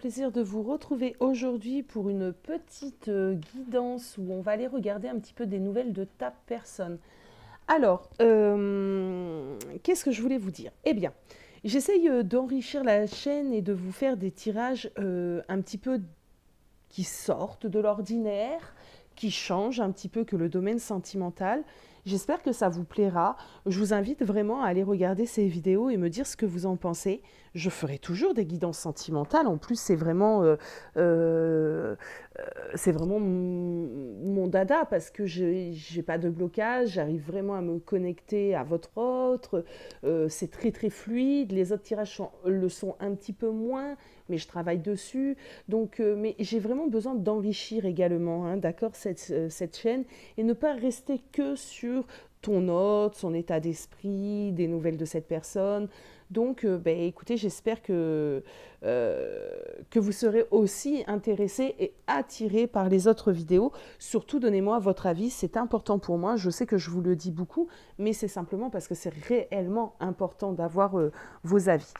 plaisir de vous retrouver aujourd'hui pour une petite guidance où on va aller regarder un petit peu des nouvelles de ta personne. Alors, qu'est-ce que je voulais vous dire? Eh bien, j'essaye d'enrichir la chaîne et de vous faire des tirages un petit peu qui sortent de l'ordinaire, qui changent un petit peu que le domaine sentimental. J'espère que ça vous plaira. Je vous invite vraiment à aller regarder ces vidéos et me dire ce que vous en pensez. Je ferai toujours des guidances sentimentales. En plus, euh, c'est vraiment mon dada parce que j'ai pas de blocage. J'arrive vraiment à me connecter à votre autre. C'est très très fluide. Les autres tirages le sont un petit peu moins, mais je travaille dessus. Donc, mais j'ai vraiment besoin d'enrichir également, hein, d'accord, cette chaîne et ne pas rester que sur ton hôte, son état d'esprit, des nouvelles de cette personne. Donc, ben, écoutez, j'espère que vous serez aussi intéressé et attiré par les autres vidéos. Surtout, donnez-moi votre avis, c'est important pour moi. Je sais que je vous le dis beaucoup, mais c'est simplement parce que c'est réellement important d'avoir vos avis.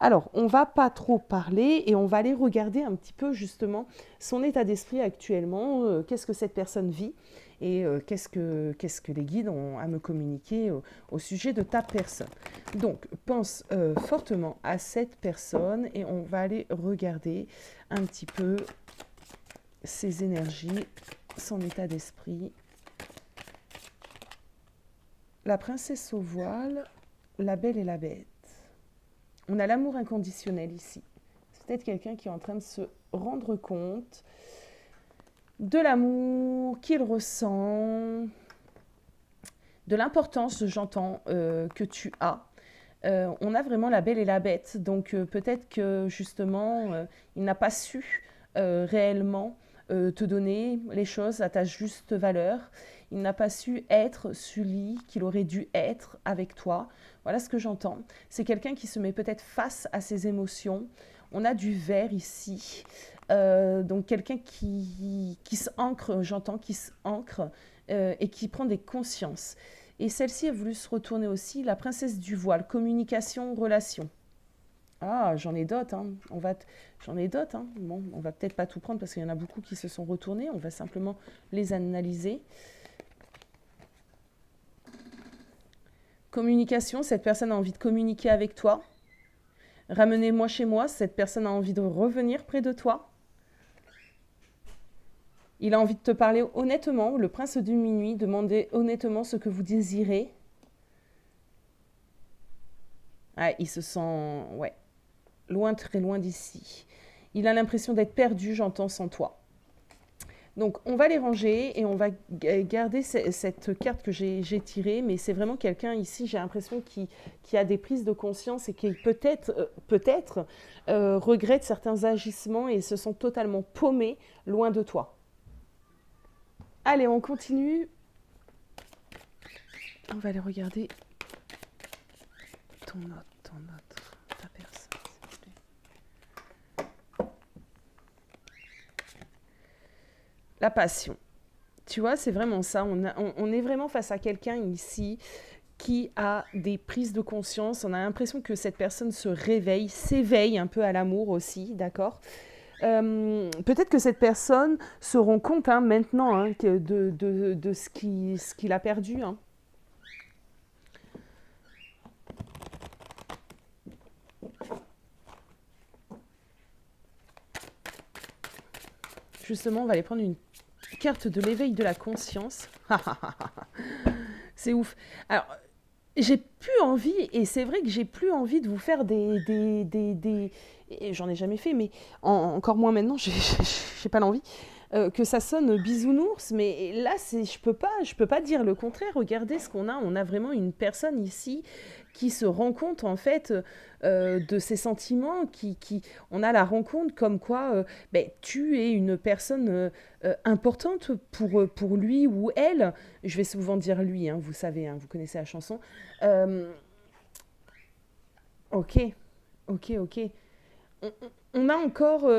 Alors, on va pas trop parler et on va aller regarder un petit peu justement son état d'esprit actuellement, qu'est-ce que cette personne vit et qu'est-ce que les guides ont à me communiquer au sujet de ta personne. Donc, pense fortement à cette personne et on va aller regarder un petit peu ses énergies, son état d'esprit. La princesse au voile, la belle et la bête. On a l'amour inconditionnel ici. C'est peut-être quelqu'un qui est en train de se rendre compte de l'amour qu'il ressent, de l'importance, j'entends, que tu as. On a vraiment la belle et la bête. Donc peut-être que justement, il n'a pas su réellement te donner les choses à ta juste valeur. Il n'a pas su être celui qu'il aurait dû être avec toi. Voilà ce que j'entends. C'est quelqu'un qui se met peut-être face à ses émotions. On a du vert ici. Donc quelqu'un qui s'ancre, j'entends, qui s'ancre et qui prend des consciences. Et celle-ci a voulu se retourner aussi, la princesse du voile, communication, relation. Ah, j'en ai d'autres, hein. J'en ai d'autres, hein. Bon, on va peut-être pas tout prendre parce qu'il y en a beaucoup qui se sont retournés. On va simplement les analyser. Communication, cette personne a envie de communiquer avec toi. Ramenez-moi chez moi, cette personne a envie de revenir près de toi. Il a envie de te parler honnêtement, le prince du minuit, demander honnêtement ce que vous désirez. Ah, il se sent, ouais, loin, très loin d'ici. Il a l'impression d'être perdu, j'entends, sans toi. Donc, on va les ranger et on va garder cette carte que j'ai tirée, mais c'est vraiment quelqu'un ici, j'ai l'impression, qui a des prises de conscience et qui peut-être regrette certains agissements et se sent totalement paumé loin de toi. Allez, on continue. On va aller regarder ton autre, ta personne, s'il te plaît. La passion. Tu vois, c'est vraiment ça. On est vraiment face à quelqu'un ici qui a des prises de conscience. On a l'impression que cette personne se réveille, s'éveille un peu à l'amour aussi, d'accord? Peut-être que cette personne se rend compte maintenant de ce qu'il a perdu. Hein. Justement, on va aller prendre une carte de l'éveil de la conscience. C'est ouf. Alors, j'ai plus envie, et c'est vrai que j'ai plus envie de vous faire et j'en ai jamais fait, mais encore moins maintenant, j'ai pas l'envie, que ça sonne bisounours, mais là, je peux pas dire le contraire. Regardez ce qu'on a. On a vraiment une personne ici qui se rend compte, en fait, de ses sentiments, on a la rencontre comme quoi ben, tu es une personne importante pour lui ou elle. Je vais souvent dire lui, hein, vous savez, hein, vous connaissez la chanson. Euh, ok. On a encore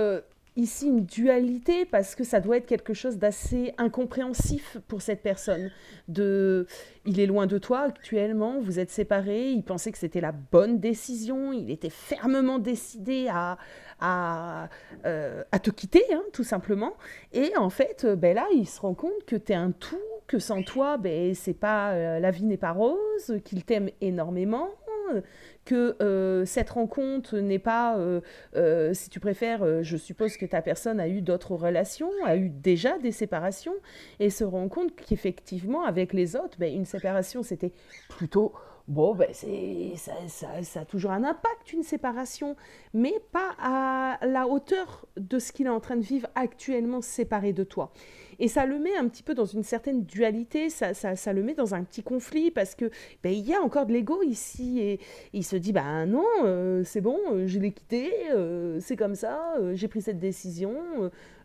ici une dualité parce que ça doit être quelque chose d'assez incompréhensif pour cette personne. Il est loin de toi actuellement, vous êtes séparés, il pensait que c'était la bonne décision, il était fermement décidé à te quitter, hein, tout simplement. Et en fait, ben là, il se rend compte que tu es un tout, que sans toi, ben, c'est pas, la vie n'est pas rose, qu'il t'aime énormément, que cette rencontre n'est pas, si tu préfères, je suppose que ta personne a eu d'autres relations, a eu déjà des séparations, et se rend compte qu'effectivement, avec les autres, ben, une séparation, c'était plutôt... Bon, ben ça a toujours un impact, une séparation, mais pas à la hauteur de ce qu'il est en train de vivre actuellement séparé de toi. Et ça le met un petit peu dans une certaine dualité, ça le met dans un petit conflit, parce que ben, il y a encore de l'ego ici, et il se dit, ben non, c'est bon, je l'ai quitté, c'est comme ça, j'ai pris cette décision.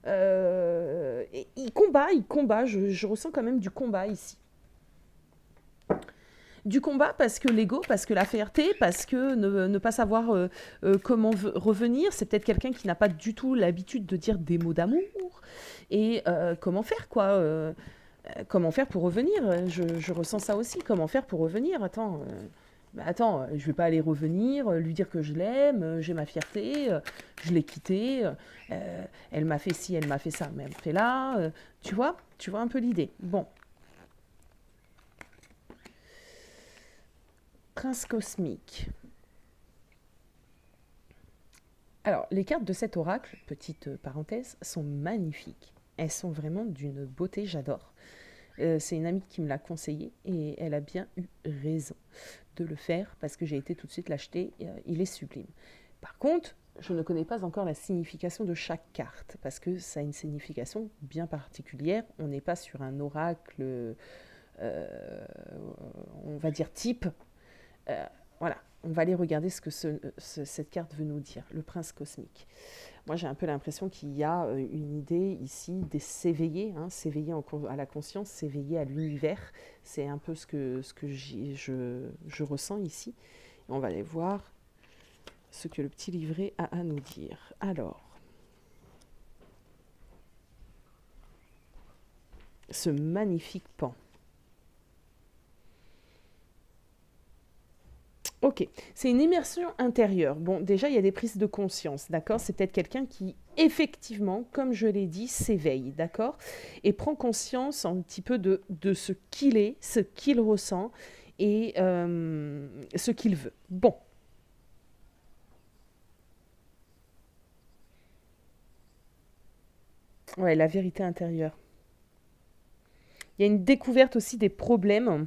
Et il combat, je ressens quand même du combat ici. Du combat parce que l'ego, parce que la fierté, parce que ne pas savoir comment revenir. C'est peut-être quelqu'un qui n'a pas du tout l'habitude de dire des mots d'amour. Et comment faire, quoi comment faire pour revenir je ressens ça aussi. Comment faire pour revenir attends, je vais pas aller revenir, lui dire que je l'aime, j'ai ma fierté, je l'ai quittée, elle m'a fait ci, elle m'a fait ça, mais elle me fait là. Tu vois un peu l'idée. Bon. Prince cosmique. Alors, les cartes de cet oracle, petite parenthèse, sont magnifiques. Elles sont vraiment d'une beauté, j'adore. C'est une amie qui me l'a conseillé et elle a bien eu raison de le faire parce que j'ai été tout de suite l'acheter. Il est sublime. Par contre, je ne connais pas encore la signification de chaque carte parce que ça a une signification bien particulière. On n'est pas sur un oracle, on va dire type. Voilà, on va aller regarder ce que cette carte veut nous dire, le prince cosmique. Moi, j'ai un peu l'impression qu'il y a une idée ici de s'éveiller, hein, s'éveiller à la conscience, s'éveiller à l'univers. C'est un peu ce que je ressens ici. Et on va aller voir ce que le petit livret a à nous dire. Alors, ce magnifique pan. Ok, c'est une immersion intérieure. Bon, déjà, il y a des prises de conscience, d'accord? C'est peut-être quelqu'un qui, effectivement, comme je l'ai dit, s'éveille, d'accord? Et prend conscience un petit peu de ce qu'il est, ce qu'il ressent et ce qu'il veut. Bon. Ouais, la vérité intérieure. Il y a une découverte aussi des problèmes.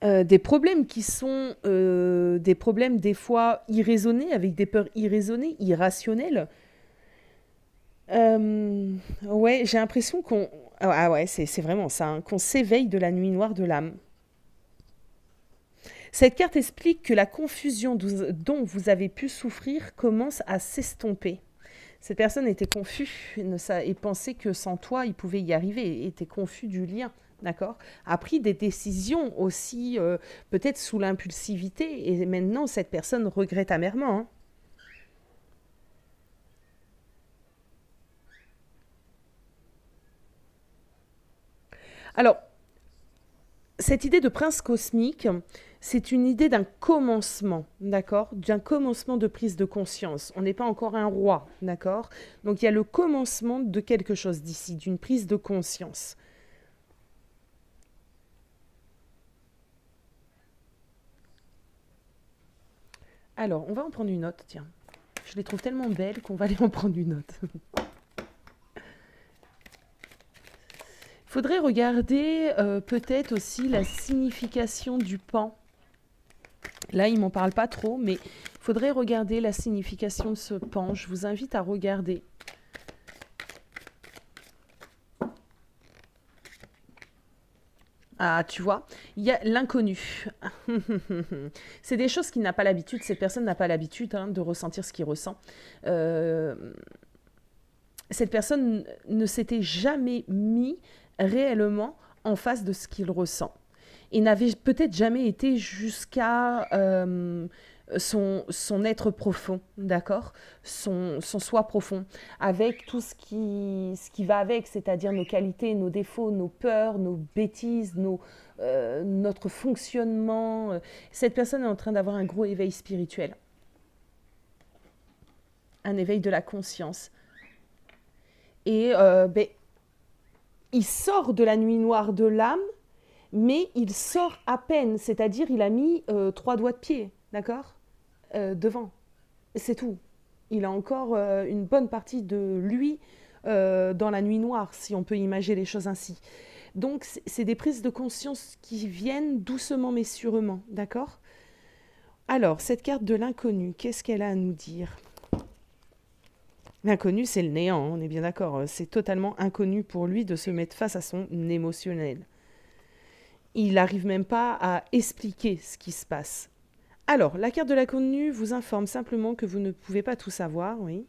Des problèmes qui sont des problèmes des fois irraisonnés, avec des peurs irraisonnées, irrationnelles. Ouais, j'ai l'impression qu'on... Ah ouais, c'est vraiment ça, hein, qu'on s'éveille de la nuit noire de l'âme. Cette carte explique que la confusion dont vous avez pu souffrir commence à s'estomper. Cette personne était confuse et pensait que sans toi, il pouvait y arriver, était confus du lien. D'accord? A pris des décisions aussi, peut-être sous l'impulsivité, et maintenant cette personne regrette amèrement. Hein. Alors, cette idée de prince cosmique, c'est une idée d'un commencement, d'accord? D'un commencement de prise de conscience. On n'est pas encore un roi, d'accord? Donc il y a le commencement de quelque chose d'ici, d'une prise de conscience. Alors, on va en prendre une note, tiens. Je les trouve tellement belles qu'on va aller en prendre une note. Il faudrait regarder peut-être aussi la signification du pan. Là, il ne m'en parle pas trop, mais il faudrait regarder la signification de ce pan. Je vous invite à regarder. Ah, tu vois, il y a l'inconnu. C'est des choses qu'il n'a pas l'habitude, cette personne n'a pas l'habitude de ressentir ce qu'il ressent. Cette personne ne s'était jamais mis réellement en face de ce qu'il ressent. Et n'avait peut-être jamais été jusqu'à son être profond, d'accord, son soi profond, avec tout ce qui va avec, c'est-à-dire nos qualités, nos défauts, nos peurs, nos bêtises, notre fonctionnement. Cette personne est en train d'avoir un gros éveil spirituel, un éveil de la conscience. Et il sort de la nuit noire de l'âme, mais il sort à peine, c'est-à-dire il a mis 3 doigts de pied, d'accord, devant. C'est tout. Il a encore une bonne partie de lui dans la nuit noire, si on peut imaginer les choses ainsi. Donc, c'est des prises de conscience qui viennent doucement mais sûrement, d'accord? Alors, cette carte de l'inconnu, qu'est-ce qu'elle a à nous dire? L'inconnu, c'est le néant, on est bien d'accord. C'est totalement inconnu pour lui de se mettre face à son émotionnel. Il n'arrive même pas à expliquer ce qui se passe. Alors, la carte de l'inconnu vous informe simplement que vous ne pouvez pas tout savoir, oui.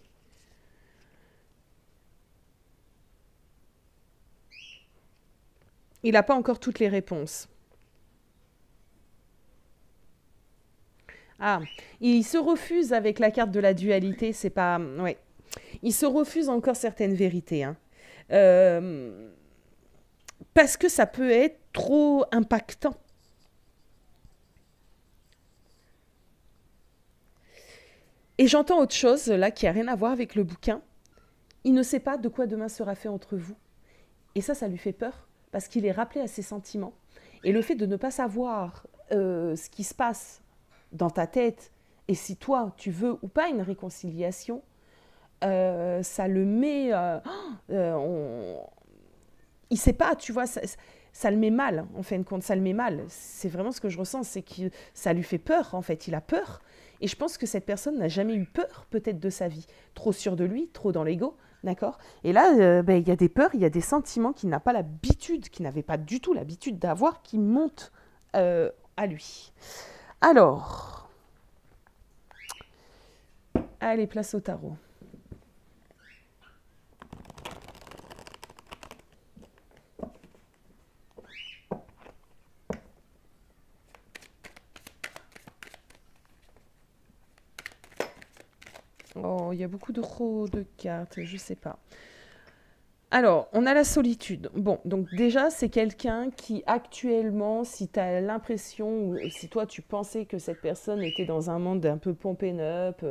Il n'a pas encore toutes les réponses. Ah, il se refuse avec la carte de la dualité, c'est pas... Ouais. Il se refuse encore certaines vérités, hein. Parce que ça peut être trop impactant. Et j'entends autre chose, là, qui n'a rien à voir avec le bouquin. Il ne sait pas de quoi demain sera fait entre vous. Et ça lui fait peur, parce qu'il est rappelé à ses sentiments. Et le fait de ne pas savoir ce qui se passe dans ta tête, et si toi, tu veux ou pas une réconciliation, ça le met... il sait pas, tu vois, ça le met mal, en fin de compte, ça le met mal. C'est vraiment ce que je ressens, c'est que ça lui fait peur, en fait, il a peur. Et je pense que cette personne n'a jamais eu peur, peut-être, de sa vie. Trop sûr de lui, trop dans l'ego, d'accord? Et là, il y a des peurs, il y a des sentiments qu'il n'a pas l'habitude, qu'il n'avait pas du tout l'habitude d'avoir, qui montent à lui. Alors, allez, place au tarot. Oh, il y a beaucoup de cartes, je sais pas. Alors, on a la solitude. Bon, donc déjà, c'est quelqu'un qui actuellement, si tu as l'impression, ou si toi tu pensais que cette personne était dans un monde un peu pompé up,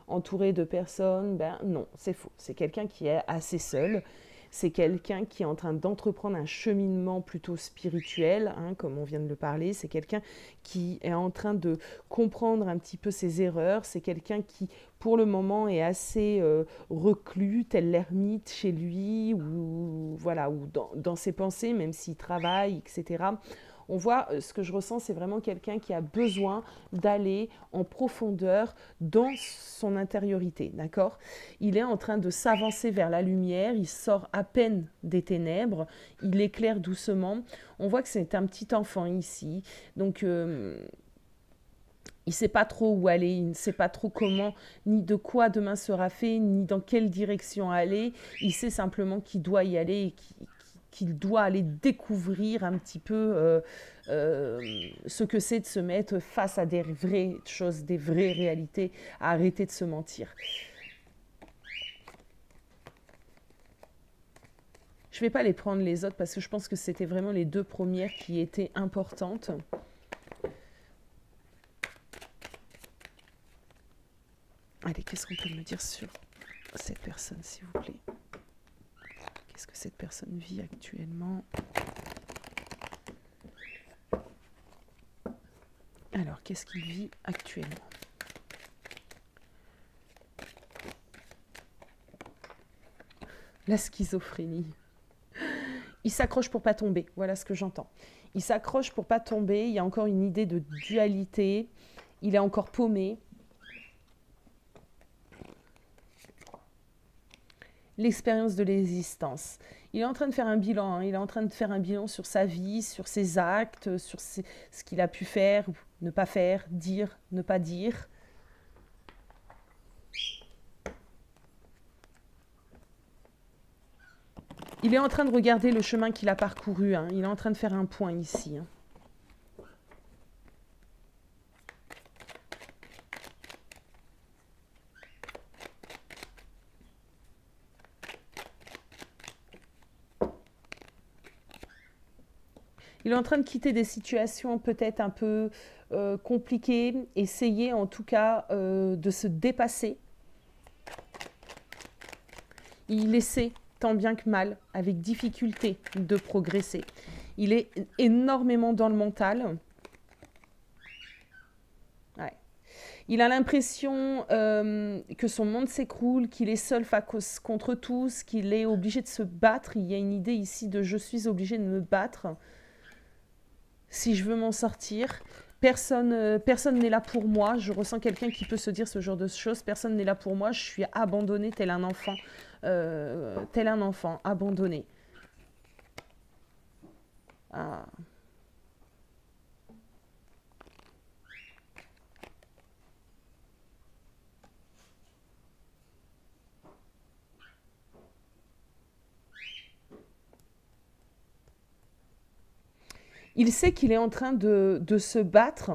entouré de personnes, ben non, c'est faux. C'est quelqu'un qui est assez seul. C'est quelqu'un qui est en train d'entreprendre un cheminement plutôt spirituel, hein, comme on vient de le parler. C'est quelqu'un qui est en train de comprendre un petit peu ses erreurs. C'est quelqu'un qui, pour le moment, est assez reclus, tel l'ermite chez lui, ou, voilà, ou dans ses pensées, même s'il travaille, etc. On voit, ce que je ressens, c'est vraiment quelqu'un qui a besoin d'aller en profondeur dans son intériorité, d'accord? Il est en train de s'avancer vers la lumière, il sort à peine des ténèbres, il éclaire doucement. On voit que c'est un petit enfant ici, donc il ne sait pas trop où aller, il ne sait pas trop comment, ni de quoi demain sera fait, ni dans quelle direction aller. Il sait simplement qu'il doit y aller et qu'il doit aller découvrir un petit peu ce que c'est de se mettre face à des vraies choses, des vraies réalités, à arrêter de se mentir. Je ne vais pas les prendre les autres parce que je pense que c'était vraiment les 2 premières qui étaient importantes. Allez, qu'est-ce qu'on peut me dire sur cette personne, s'il vous plaît? Qu'est-ce que cette personne vit actuellement? Alors, qu'est-ce qu'il vit actuellement? La schizophrénie. Il s'accroche pour pas tomber, voilà ce que j'entends. Il s'accroche pour pas tomber, il y a encore une idée de dualité, il est encore paumé. L'expérience de l'existence. Il est en train de faire un bilan, hein. Il est en train de faire un bilan sur sa vie, sur ses actes, sur ce qu'il a pu faire, ne pas faire, dire, ne pas dire. Il est en train de regarder le chemin qu'il a parcouru, hein. Il est en train de faire un point ici, hein. Il est en train de quitter des situations peut-être un peu compliquées, essayer en tout cas de se dépasser. Il essaie tant bien que mal, avec difficulté, de progresser. Il est énormément dans le mental. Ouais. Il a l'impression que son monde s'écroule, qu'il est seul face contre tous, qu'il est obligé de se battre. Il y a une idée ici de « je suis obligé de me battre si je veux m'en sortir ». Personne n'est là pour moi. Je ressens quelqu'un qui peut se dire ce genre de choses. Personne n'est là pour moi. Je suis abandonné tel un enfant abandonné. Ah. Il sait qu'il est en train de se battre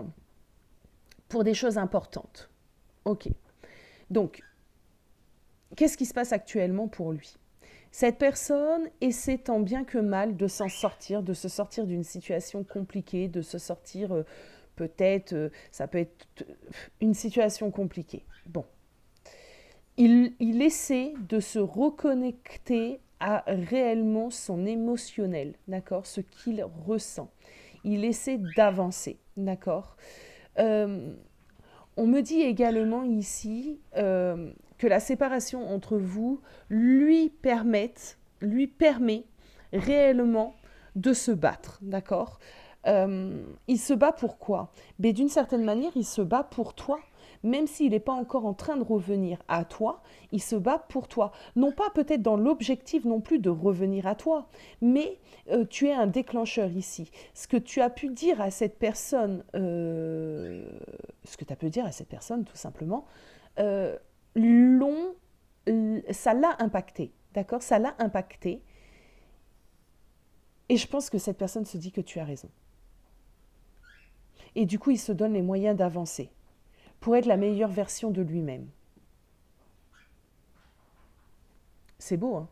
pour des choses importantes. Ok. Donc, qu'est-ce qui se passe actuellement pour lui? Cette personne essaie tant bien que mal de s'en sortir, de se sortir d'une situation compliquée, de se sortir peut-être, ça peut être une situation compliquée. Bon. Il essaie de se reconnecter à réellement son émotionnel, d'accord, ce qu'il ressent. Il essaie d'avancer, d'accord. On me dit également ici que la séparation entre vous lui permet réellement de se battre, d'accord. Il se bat pour quoi? Mais d'une certaine manière, il se bat pour toi. Même s'il n'est pas encore en train de revenir à toi, il se bat pour toi. Non pas peut-être dans l'objectif non plus de revenir à toi, mais tu es un déclencheur ici. Ce que tu as pu dire à cette personne, tout simplement, ça l'a impacté, d'accord? Ça l'a impacté. Et je pense que cette personne se dit que tu as raison. Et du coup, il se donne les moyens d'avancer pour être la meilleure version de lui-même. C'est beau, hein?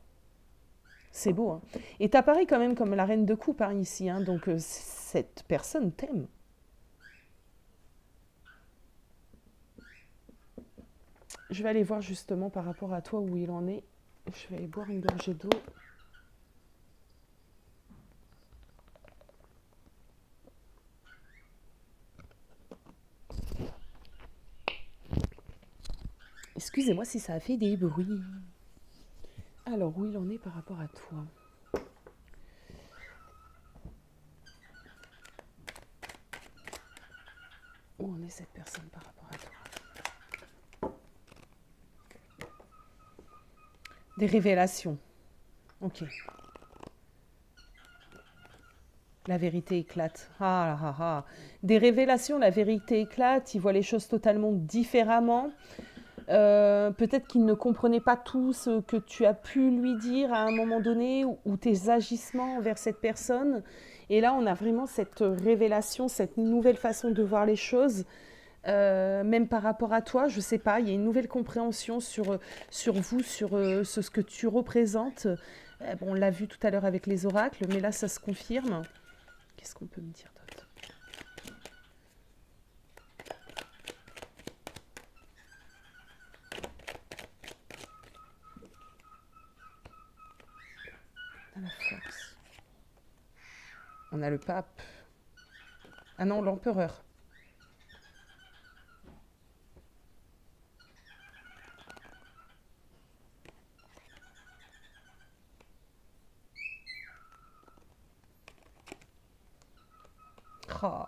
C'est beau, hein? Et t'apparais quand même comme la reine de coupe, hein, ici, hein? Donc cette personne t'aime. Je vais aller voir justement par rapport à toi où il en est. Je vais aller boire une gorgée d'eau. Excusez-moi si ça a fait des bruits. Alors, où il en est par rapport à toi? Où en est cette personne par rapport à toi? Des révélations. Ok. La vérité éclate. Ah, ah, ah. Des révélations, la vérité éclate. Il voit les choses totalement différemment. Peut-être qu'il ne comprenait pas tout ce que tu as pu lui dire à un moment donné ou tes agissements envers cette personne. Et là, on a vraiment cette révélation, cette nouvelle façon de voir les choses. Même par rapport à toi, je ne sais pas, il y a une nouvelle compréhension sur vous, sur ce que tu représentes. Bon, on l'a vu tout à l'heure avec les oracles, mais là, ça se confirme. Qu'est-ce qu'on peut me dire d'autre? On a la force. On a le pape. Ah non, l'empereur. Oh.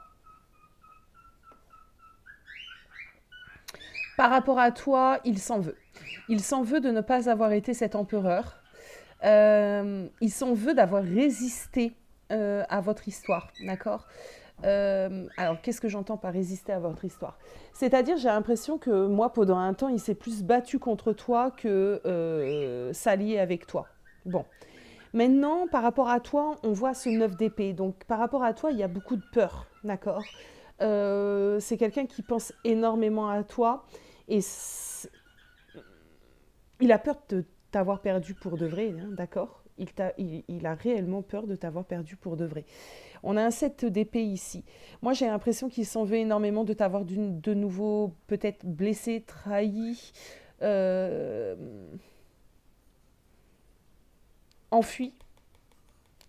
Par rapport à toi, il s'en veut. Il s'en veut de ne pas avoir été cet empereur. Il s'en veut d'avoir résisté à votre histoire, d'accord? Alors, qu'est-ce que j'entends par résister à votre histoire? C'est-à-dire, j'ai l'impression que moi, pendant un temps, il s'est plus battu contre toi que s'allier avec toi. Bon. Maintenant, par rapport à toi, on voit ce 9 d'épée. Donc, par rapport à toi, il y a beaucoup de peur, d'accord? C'est quelqu'un qui pense énormément à toi et il a peur de t'avoir perdu pour de vrai, hein, d'accord? il a réellement peur de t'avoir perdu pour de vrai. On a un 7 d'épée ici. Moi, j'ai l'impression qu'il s'en veut énormément de t'avoir de nouveau peut-être blessé, trahi, euh, enfui,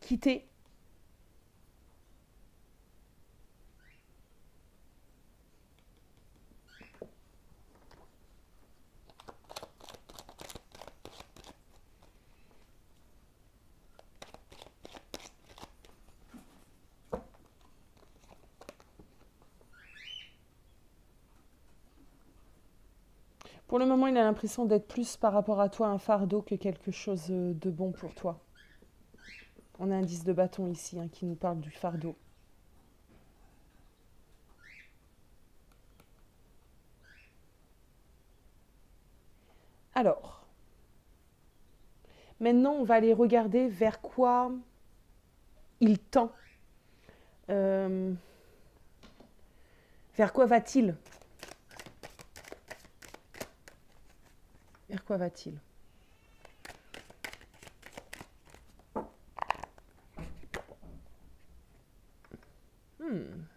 quitté. Pour le moment, il a l'impression d'être plus par rapport à toi un fardeau que quelque chose de bon pour toi. On a un 10 de bâton ici hein, qui nous parle du fardeau. Alors, maintenant, on va aller regarder vers quoi il tend. Euh, vers quoi va-t-il? Vers quoi va-t-il?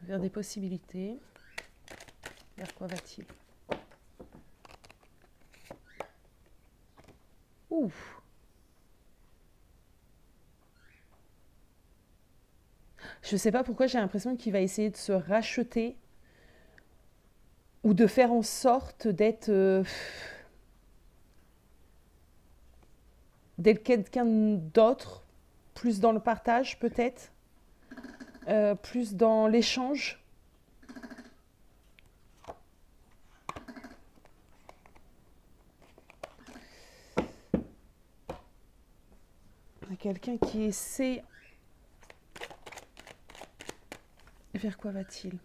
Vers des possibilités. Vers quoi va-t-il? Ouf. Je ne sais pas pourquoi j'ai l'impression qu'il va essayer de se racheter ou de faire en sorte d'être quelqu'un d'autre, plus dans le partage peut-être, plus dans l'échange. Quelqu'un qui essaie... Vers quoi va-t-il?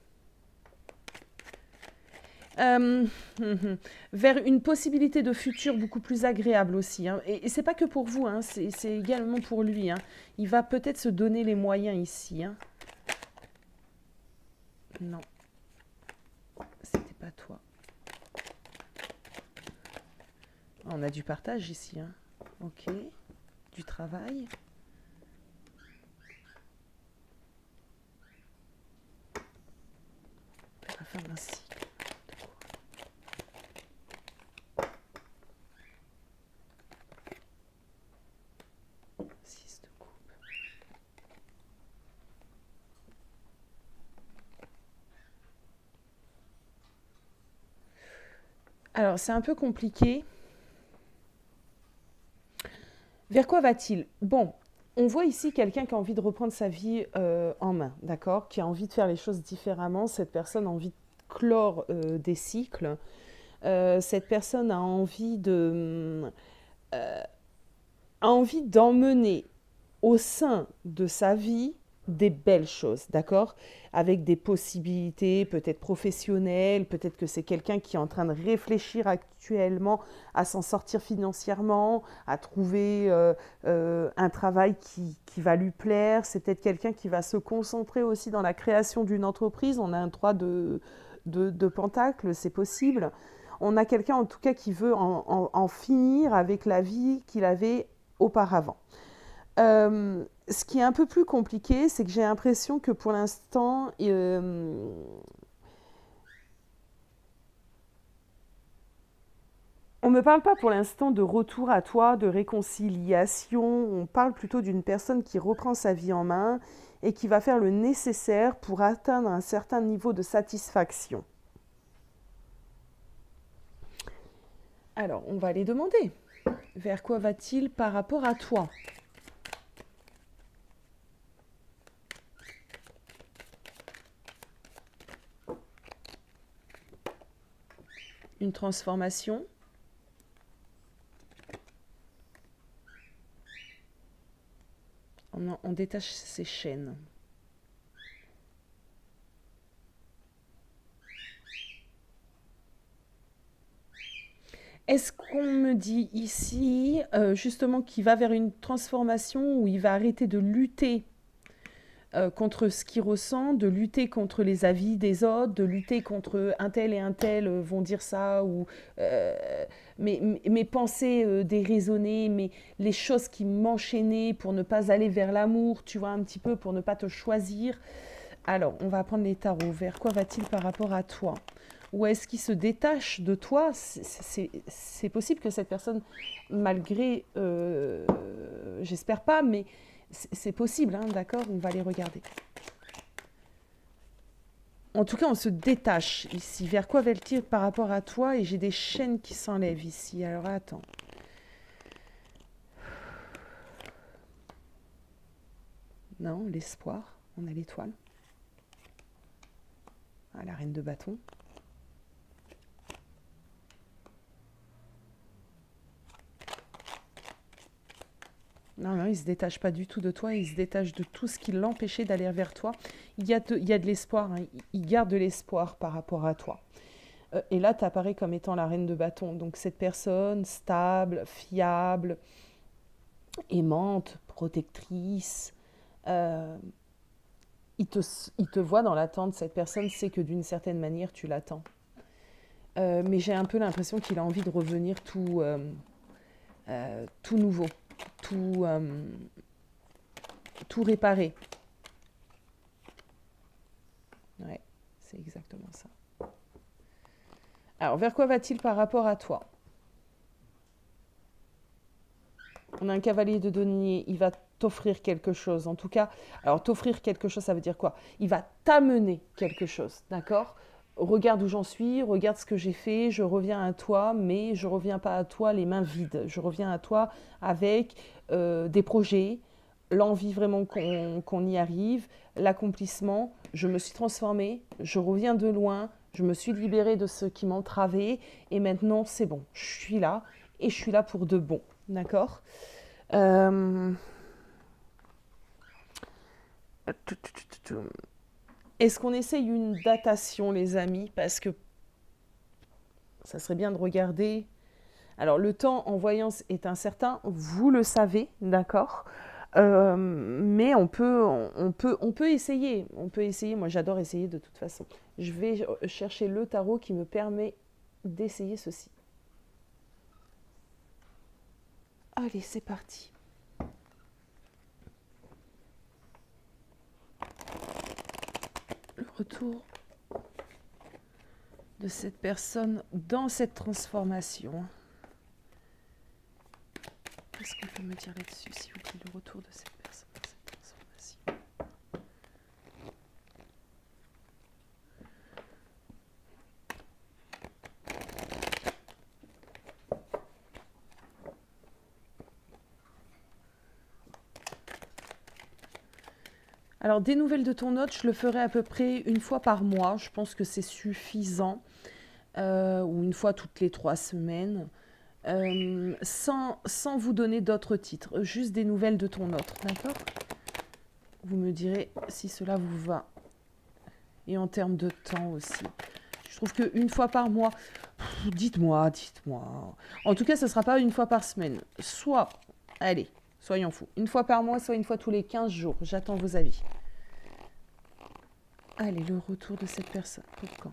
Vers une possibilité de futur beaucoup plus agréable aussi. Hein. Et c'est pas que pour vous, hein, c'est également pour lui. Hein. Il va peut-être se donner les moyens ici. Hein. Non. C'était pas toi. On a du partage ici. Hein. Ok. Du travail. La fin d'un cycle. 6 de coupe. Alors, c'est un peu compliqué. Vers quoi va-t-il? Bon, on voit ici quelqu'un qui a envie de reprendre sa vie en main, d'accord? Qui a envie de faire les choses différemment. Cette personne a envie de clore des cycles. Cette personne a envie d'emmener au sein de sa vie des belles choses, d'accord? Avec des possibilités peut-être professionnelles, peut-être que c'est quelqu'un qui est en train de réfléchir actuellement à s'en sortir financièrement, à trouver un travail qui va lui plaire. C'est peut-être quelqu'un qui va se concentrer aussi dans la création d'une entreprise. On a un 3 de pentacles, c'est possible. On a quelqu'un en tout cas qui veut en finir avec la vie qu'il avait auparavant. Ce qui est un peu plus compliqué, c'est que j'ai l'impression que pour l'instant, on ne me parle pas pour l'instant de retour à toi, de réconciliation. On parle plutôt d'une personne qui reprend sa vie en main et qui va faire le nécessaire pour atteindre un certain niveau de satisfaction. Alors, on va aller demander. Vers quoi va-t-il par rapport à toi ? Une transformation. On détache ses chaînes. Est-ce qu'on me dit ici, justement, qu'il va vers une transformation où il va arrêter de lutter contre ce qu'il ressent, de lutter contre les avis des autres, de lutter contre un tel et un tel vont dire ça, ou mes pensées déraisonnées, les choses qui m'enchaînaient pour ne pas aller vers l'amour, tu vois, un petit peu, pour ne pas te choisir. Alors, on va prendre les tarots. Vers quoi va-t-il par rapport à toi? Ou est-ce qu'il se détache de toi? C'est possible que cette personne, malgré, j'espère pas, mais c'est possible, hein, d'accord? On va les regarder. En tout cas, on se détache ici. Vers quoi va-t-il par rapport à toi? Et j'ai des chaînes qui s'enlèvent ici. Alors, attends. Non, l'espoir. On a l'étoile. Ah, la reine de bâton. Non, non, il ne se détache pas du tout de toi, il se détache de tout ce qui l'empêchait d'aller vers toi. Il y a de l'espoir, hein. Il garde de l'espoir par rapport à toi. Et là, tu apparais comme étant la reine de bâton. Donc cette personne stable, fiable, aimante, protectrice, il te voit dans l'attente. Cette personne sait que d'une certaine manière, tu l'attends. Mais j'ai un peu l'impression qu'il a envie de revenir tout nouveau. Tout réparer. Ouais, c'est exactement ça. Alors, vers quoi va-t-il par rapport à toi? On a un cavalier de denier, il va t'offrir quelque chose. En tout cas, alors t'offrir quelque chose, ça veut dire quoi? Il va t'amener quelque chose, d'accord? Regarde où j'en suis, regarde ce que j'ai fait, je reviens à toi, mais je ne reviens pas à toi les mains vides. Je reviens à toi avec des projets, l'envie vraiment qu'on y arrive, l'accomplissement. Je me suis transformée, je reviens de loin, je me suis libérée de ce qui m'entravait, et maintenant c'est bon, je suis là, et je suis là pour de bon, d'accord? Est-ce qu'on essaye une datation, les amis? Parce que ça serait bien de regarder. Alors, le temps en voyance est incertain, vous le savez, d'accord? Mais on peut essayer. On peut essayer. Moi, j'adore essayer de toute façon. Je vais chercher le tarot qui me permet d'essayer ceci. Allez, c'est parti. Le retour de cette personne dans cette transformation. Qu'est-ce qu'on peut me dire là-dessus, s'il vous plaît, le retour de cette personne dans cette transformation? Alors, des nouvelles de ton hôte, je le ferai à peu près une fois par mois. Je pense que c'est suffisant. Ou une fois toutes les 3 semaines. Sans vous donner d'autres titres. Juste des nouvelles de ton hôte, d'accord? Vous me direz si cela vous va. Et en termes de temps aussi. Je trouve qu'une fois par mois, dites-moi. En tout cas, ce ne sera pas une fois par semaine. Soit, allez, soyons fous. Une fois par mois, soit une fois tous les 15 jours. J'attends vos avis. Allez, le retour de cette personne. Pour quand?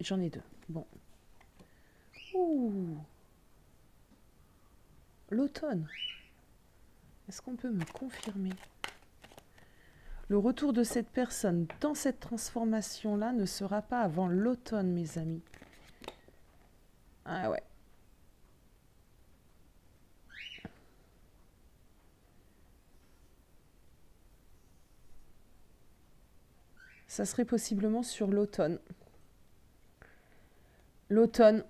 J'en ai 2. Bon. Ouh. L'automne. Est-ce qu'on peut me confirmer? Le retour de cette personne dans cette transformation-là ne sera pas avant l'automne, mes amis. Ah ouais. Ça serait possiblement sur l'automne. L'automne.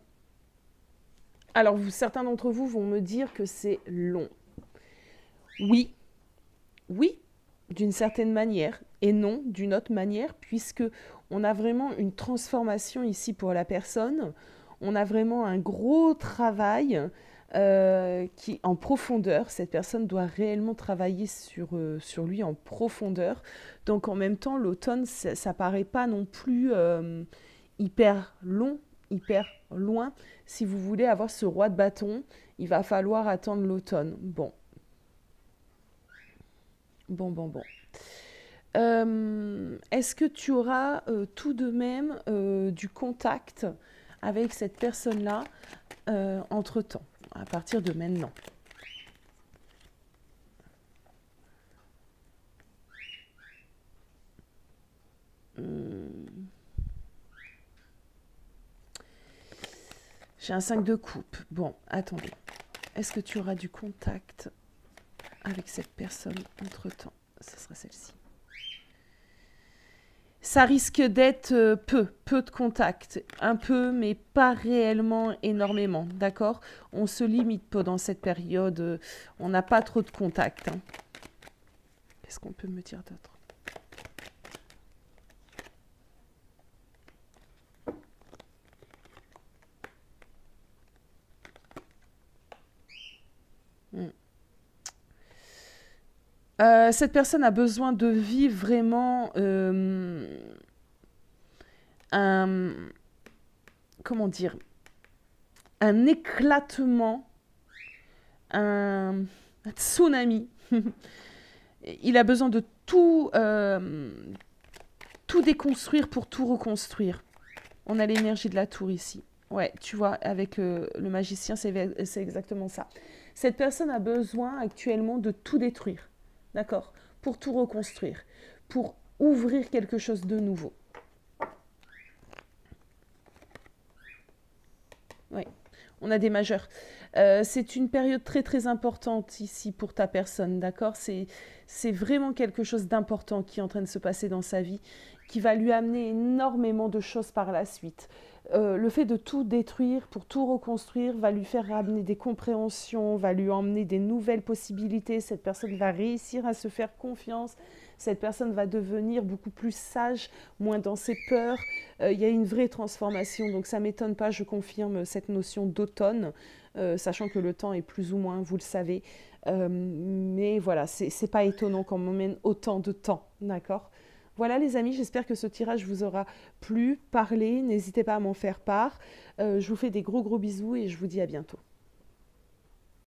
Alors, certains d'entre vous vont me dire que c'est long. Oui, d'une certaine manière, et non d'une autre manière, puisque on a vraiment une transformation ici pour la personne. On a vraiment un gros travail qui, en profondeur, cette personne doit réellement travailler sur lui en profondeur. Donc en même temps, l'automne, ça paraît pas non plus hyper long, hyper loin. Si vous voulez avoir ce roi de bâton, il va falloir attendre l'automne. Bon, Bon, bon, bon. Est-ce que tu auras tout de même du contact avec cette personne-là entre-temps, à partir de maintenant? J'ai un 5 de coupe. Bon, attendez. Est-ce que tu auras du contact avec cette personne entre-temps? Ce sera celle-ci. Ça risque d'être peu de contact. Un peu, mais pas réellement énormément, d'accord? On se limite peu dans cette période. On n'a pas trop de contact. Hein. Qu'est-ce qu'on peut me dire d'autre? Cette personne a besoin de vivre vraiment comment dire, un éclatement, un tsunami. Il a besoin de tout déconstruire pour tout reconstruire. On a l'énergie de la tour ici. Ouais, tu vois, avec le magicien, c'est exactement ça. Cette personne a besoin actuellement de tout détruire. D'accord? Pour tout reconstruire, pour ouvrir quelque chose de nouveau. Oui, on a des majeurs. C'est une période très très importante ici pour ta personne, d'accord? C'est vraiment quelque chose d'important qui est en train de se passer dans sa vie, qui va lui amener énormément de choses par la suite. Le fait de tout détruire pour tout reconstruire va lui faire amener des compréhensions, va lui emmener des nouvelles possibilités. Cette personne va réussir à se faire confiance. Cette personne va devenir beaucoup plus sage, moins dans ses peurs. Il y a une vraie transformation, donc ça ne m'étonne pas, je confirme cette notion d'automne, sachant que le temps est plus ou moins, vous le savez. Mais voilà, c'est pas étonnant qu'on m'emmène autant de temps, d'accord? Voilà les amis, j'espère que ce tirage vous aura plu, parlé, n'hésitez pas à m'en faire part. Je vous fais des gros bisous et je vous dis à bientôt.